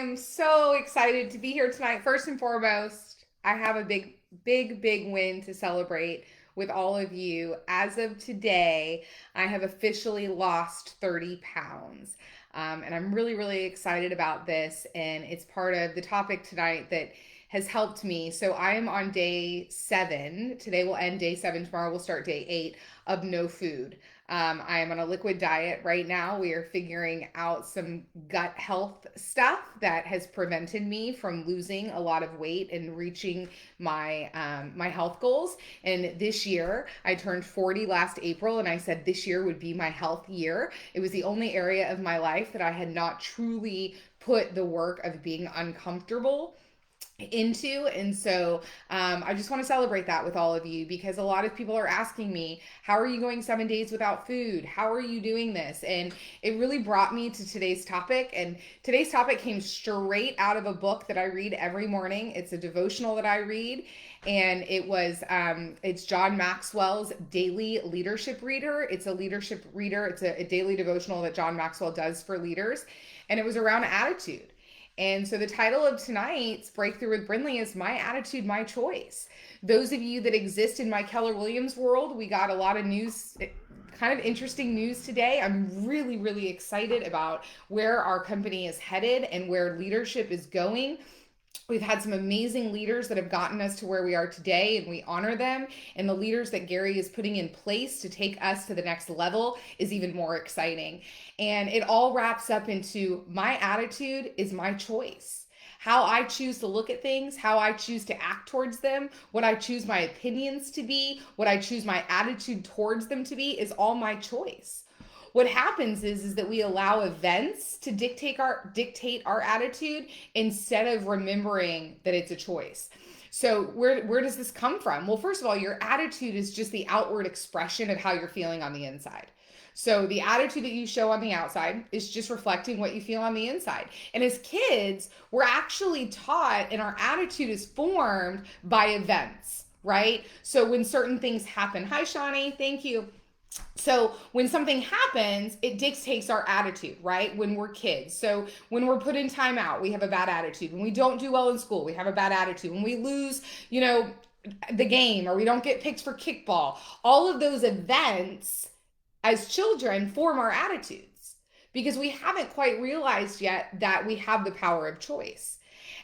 am so excited to be here tonight. First and foremost, I have a big win to celebrate with all of you. As of today, I have officially lost 30 pounds. And I'm really excited about this. And it's part of the topic tonight that has helped me. So I am on day 7. Today will end day 7. Tomorrow we'll start day 8 of no food. I am on a liquid diet right now. We are figuring out some gut health stuff that has prevented me from losing a lot of weight and reaching my health goals. And this year, I turned 40 last April, and I said this year would be my health year. It was the only area of my life that I had not truly put the work of being uncomfortable into. And so I just want to celebrate that with all of you, because a lot of people are asking me, how are you going 7 days without food? How are you doing this? And it really brought me to today's topic. And today's topic came straight out of a book that I read every morning. It's a devotional that I read, and it's John Maxwell's Daily Leadership Reader. It's a leadership reader. It's a daily devotional that John Maxwell does for leaders, and it was around attitude. And so the title of tonight's Breakthrough with Brindley is My Attitude, My Choice. Those of you that exist in my Keller Williams world, we got a lot of news, kind of interesting news today. I'm really excited about where our company is headed and where leadership is going. We've had some amazing leaders that have gotten us to where we are today, and we honor them. And the leaders that Gary is putting in place to take us to the next level is even more exciting. And it all wraps up into my attitude is my choice. How I choose to look at things, how I choose to act towards them, what I choose my opinions to be, what I choose my attitude towards them to be is all my choice. What happens is that we allow events to dictate our attitude instead of remembering that it's a choice. So where does this come from? Well, first of all, your attitude is just the outward expression of how you're feeling on the inside. So the attitude that you show on the outside is just reflecting what you feel on the inside. And as kids, we're actually taught, and our attitude is formed by events, right? So when certain things happen, hi Shawnee, thank you. So when something happens, it dictates our attitude, right? When we're kids. So when we're put in timeout, we have a bad attitude. When we don't do well in school, we have a bad attitude. When we lose, the game, or we don't get picked for kickball, all of those events as children form our attitudes, because we haven't quite realized yet that we have the power of choice.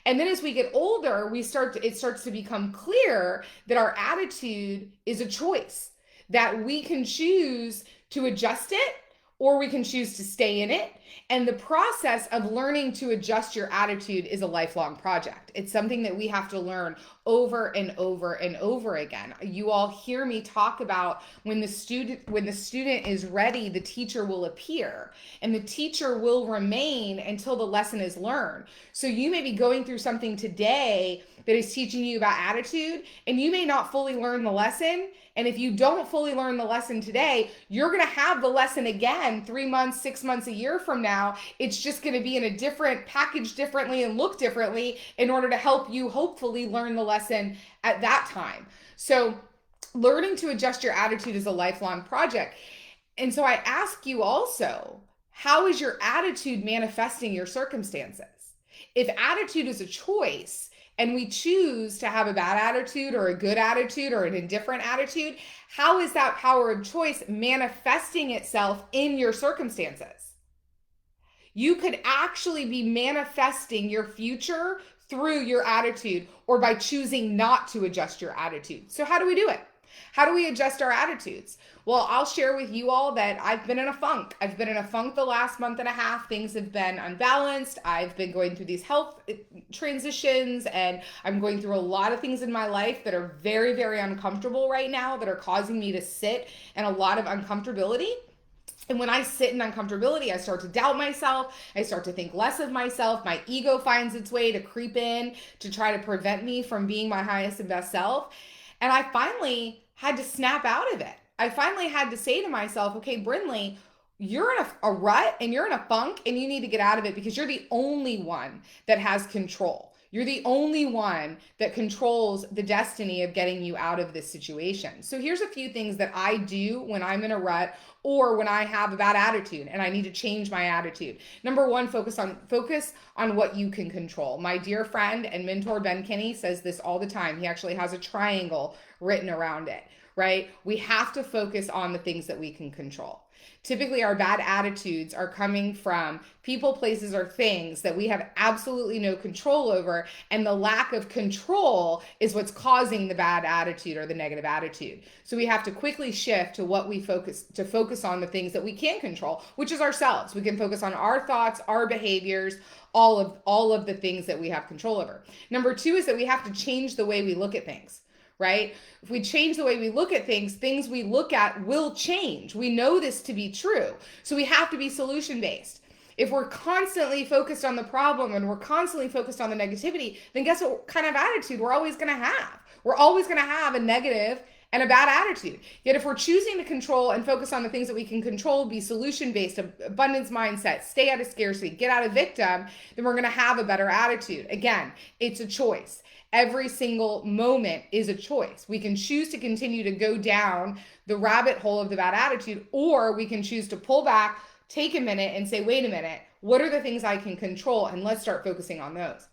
And then as we get older, it starts to become clear that our attitude is a choice, that we can choose to adjust it or we can choose to stay in it. And the process of learning to adjust your attitude is a lifelong project. It's something that we have to learn over and over again. You all hear me talk about when the student is ready, the teacher will appear, and the teacher will remain until the lesson is learned. So you may be going through something today that is teaching you about attitude, and you may not fully learn the lesson. And if you don't fully learn the lesson today, you're going to have the lesson again 3 months, 6 months, a year from now. It's just going to be in a different package, differently, and look differently in order to help you hopefully learn the lesson at that time. So learning to adjust your attitude is a lifelong project. And so I ask you also, how is your attitude manifesting your circumstances? If attitude is a choice, and we choose to have a bad attitude or a good attitude or an indifferent attitude, how is that power of choice manifesting itself in your circumstances? You could actually be manifesting your future through your attitude, or by choosing not to adjust your attitude. So how do we do it? How do we adjust our attitudes? Well, I'll share with you all that I've been in a funk. I've been in a funk the last month and a half. Things have been unbalanced. I've been going through these health transitions, and I'm going through a lot of things in my life that are very uncomfortable right now, that are causing me to sit in a lot of uncomfortability. And when I sit in uncomfortability, I start to doubt myself. I start to think less of myself. My ego finds its way to creep in to try to prevent me from being my highest and best self. And I finally had to snap out of it. I finally had to say to myself, okay, Brindley, you're in a rut and you're in a funk, and you need to get out of it, because you're the only one that has control. You're the only one that controls the destiny of getting you out of this situation. So here's a few things that I do when I'm in a rut or when I have a bad attitude and I need to change my attitude. Number one, focus on what you can control. My dear friend and mentor Ben Kinney says this all the time. He actually has a triangle written around it, right? We have to focus on the things that we can control. Typically, our bad attitudes are coming from people, places, or things that we have absolutely no control over. And the lack of control is what's causing the bad attitude or the negative attitude. So we have to quickly shift to what we focus on the things that we can control, which is ourselves. We can focus on our thoughts, our behaviors, all of the things that we have control over. Number two is that we have to change the way we look at things, right? If we change the way we look at things, things we look at will change. We know this to be true. So we have to be solution based. If we're constantly focused on the problem and we're constantly focused on the negativity, then guess what kind of attitude we're always going to have? We're always going to have a negative and a bad attitude. Yet if we're choosing to control and focus on the things that we can control, be solution based, abundance mindset, stay out of scarcity, get out of victim, then we're going to have a better attitude. Again, it's a choice. Every single moment is a choice. We can choose to continue to go down the rabbit hole of the bad attitude, or we can choose to pull back, take a minute and say, wait a minute, what are the things I can control? And let's start focusing on those.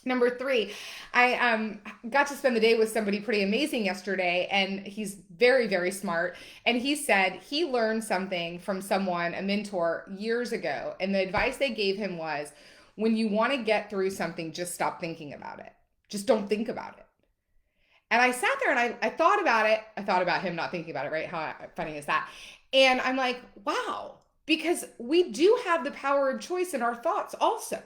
Number three, I got to spend the day with somebody pretty amazing yesterday, and he's very, very smart. And he said he learned something from someone, a mentor, years ago. And the advice they gave him was, when you want to get through something, just stop thinking about it. Just don't think about it. And I sat there and I thought about it. I thought about him not thinking about it, right? How funny is that? And I'm like, wow, because we do have the power of choice in our thoughts also.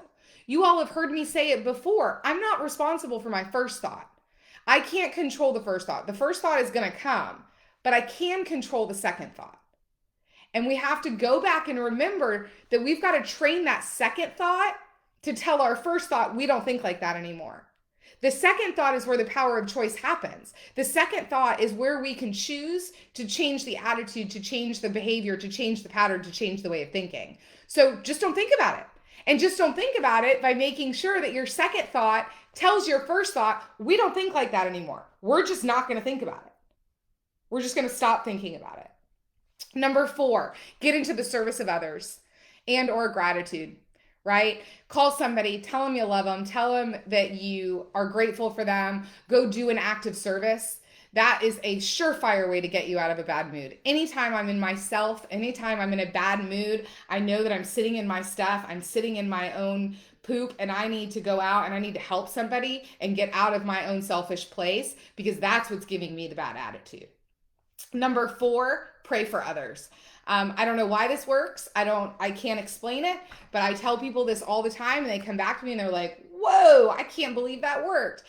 You all have heard me say it before. I'm not responsible for my first thought. I can't control the first thought. The first thought is going to come, but I can control the second thought. And we have to go back and remember that we've got to train that second thought to tell our first thought, we don't think like that anymore. The second thought is where the power of choice happens. The second thought is where we can choose to change the attitude, to change the behavior, to change the pattern, to change the way of thinking. So just don't think about it. And just don't think about it by making sure that your second thought tells your first thought, we don't think like that anymore. We're just not going to think about it. We're just going to stop thinking about it. Number four, get into the service of others and or gratitude. Right? Call somebody, tell them you love them, tell them that you are grateful for them, go do an act of service. That is a surefire way to get you out of a bad mood. Anytime I'm in myself, anytime I'm in a bad mood, I know that I'm sitting in my stuff, I'm sitting in my own poop, and I need to go out and I need to help somebody and get out of my own selfish place, because that's what's giving me the bad attitude. Number four, pray for others. I don't know why this works. I can't explain it, but I tell people this all the time and they come back to me and they're like, whoa, I can't believe that worked.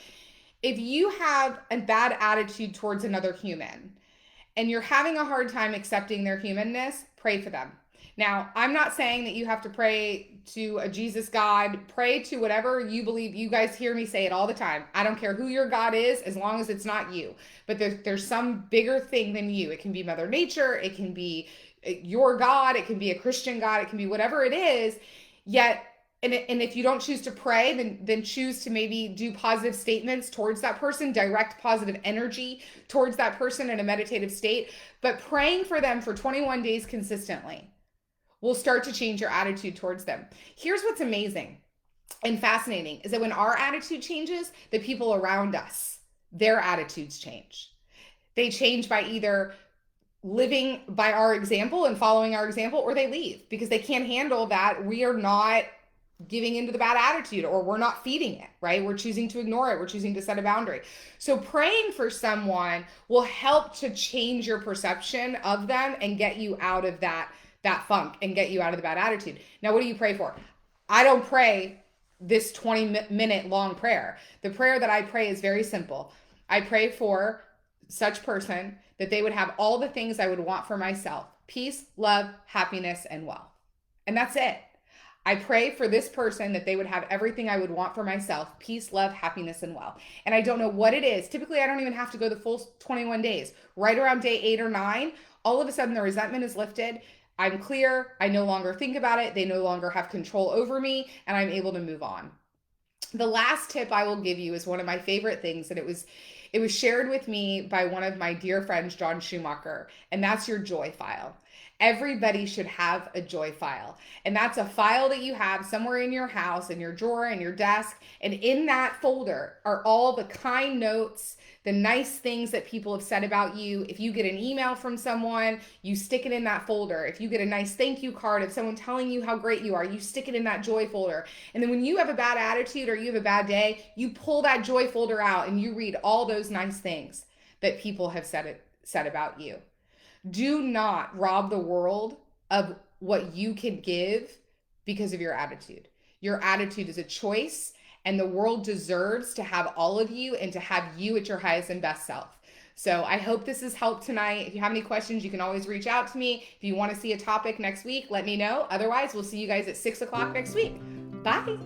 If you have a bad attitude towards another human and you're having a hard time accepting their humanness, pray for them. Now, I'm not saying that you have to pray to a Jesus God. Pray to whatever you believe. You guys hear me say it all the time. I don't care who your God is, as long as it's not you. But there's some bigger thing than you. It can be Mother Nature. It can be your God. It can be a Christian God. It can be whatever it is. Yet, and if you don't choose to pray, then choose to maybe do positive statements towards that person, direct positive energy towards that person in a meditative state. But praying for them for 21 days consistently will start to change your attitude towards them. Here's what's amazing and fascinating is that when our attitude changes, the people around us, their attitudes change. They change by either living by our example and following our example, or they leave because they can't handle that we are not giving into the bad attitude, or we're not feeding it, right? We're choosing to ignore it. We're choosing to set a boundary. So praying for someone will help to change your perception of them and get you out of that funk and get you out of the bad attitude. Now, what do you pray for? I don't pray this 20-minute long prayer. The prayer that I pray is very simple. I pray for such person that they would have all the things I would want for myself: peace, love, happiness, and wealth. And that's it. I pray for this person that they would have everything I would want for myself: peace, love, happiness, and wealth. And I don't know what it is. Typically, I don't even have to go the full 21 days. Right around day 8 or 9, all of a sudden the resentment is lifted. I'm clear. I no longer think about it. They no longer have control over me, and I'm able to move on. The last tip I will give you is one of my favorite things, and it was shared with me by one of my dear friends, John Schumacher, and that's your joy file. Everybody should have a joy file. And that's a file that you have somewhere in your house, in your drawer, in your desk. And in that folder are all the kind notes, the nice things that people have said about you. If you get an email from someone, you stick it in that folder. If you get a nice thank you card of someone telling you how great you are, you stick it in that joy folder. And then when you have a bad attitude or you have a bad day, you pull that joy folder out and you read all those nice things that people have said about you. Do not rob the world of what you can give because of your attitude. Your attitude is a choice, and the world deserves to have all of you and to have you at your highest and best self. So I hope this has helped tonight. If you have any questions, you can always reach out to me. If you want to see a topic next week, let me know. Otherwise, we'll see you guys at 6 o'clock next week. Bye.